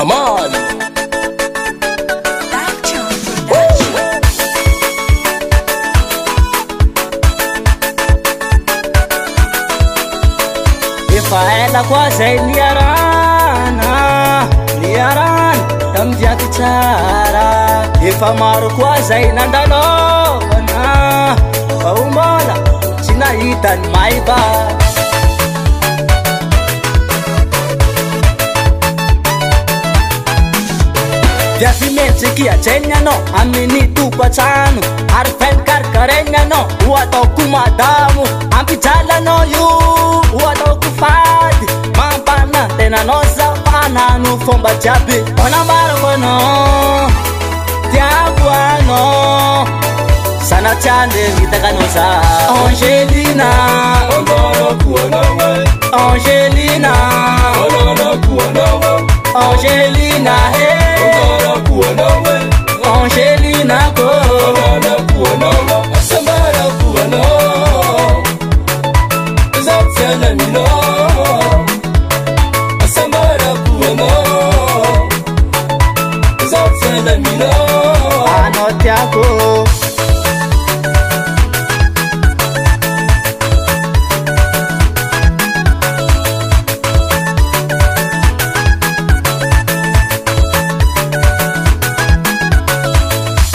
Kamal. Efa ela koa zay niarana tamdiako tsara. Efa maro koa zay nandalovana fa mbola tsy nahitany maiba. Diafimentsiky ajainy anao amin'ny topatrano ary fenkarikaregny anao ho ataoko madamo. Ampijalanao io ho ataoko fady mampanantenanao zafanano fomba jiaby. Manambarako anao tiako anao sanatsiande mitakanao za Angelina Angelina Angelina Angelina ko Samara kuano Zatsela mino Samara kuano Zatsela mino anotiako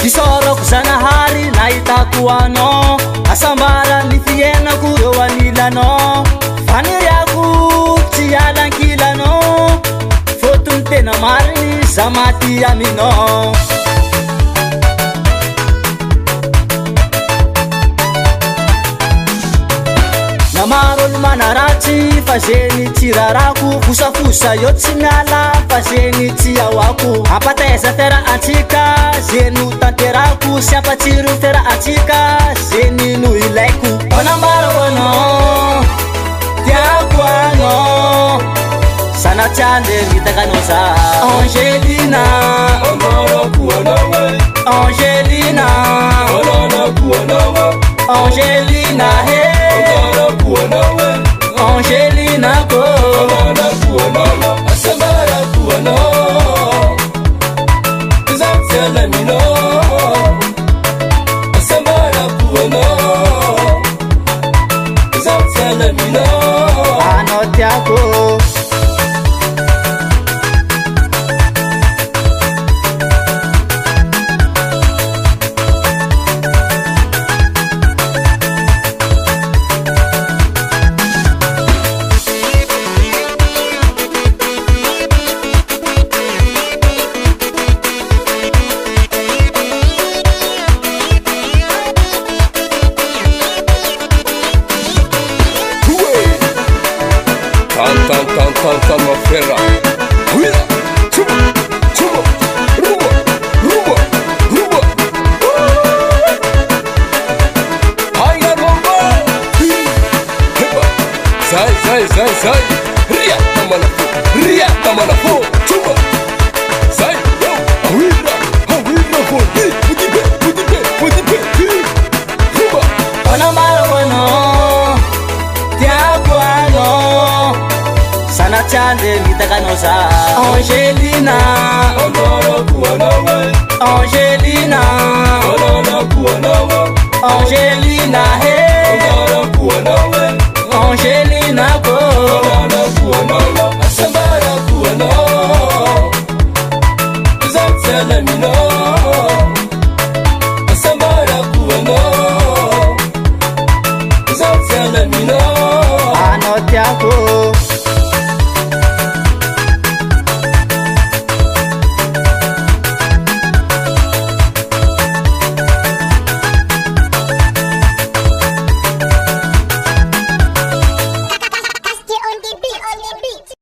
Isoroko zanahary nahitako anao asambara ny fiainako eo anilanao. Faniriako tsy alankilanao fotony tena mariny za maty aminao. Namaro olo manaratsy fa zeny tsy rarako. Fosafosa eo tsy miala fa zeny tsy awako. Ampateza fera atsika zeny ho tanterako. Sy ampatsiro fera atsika zeny no ilaiko. Manambarako anao tiako anao sanatsiande mitakanao za Angelina Angelina Angelina Angelina ko Samara kuano Zatsela mino Samara kuano Zatsela mino anotiako Tan ma ferra Huila Chuma Chuma Ruba Ruba Ruba Haina romba Heba Zai Ria tamana fo Chuma Zai Huila fo Pudipe Ruba Manambarako anao tiako anao sanatsiande mitakanao za Angelina Angelina Angelina Angelina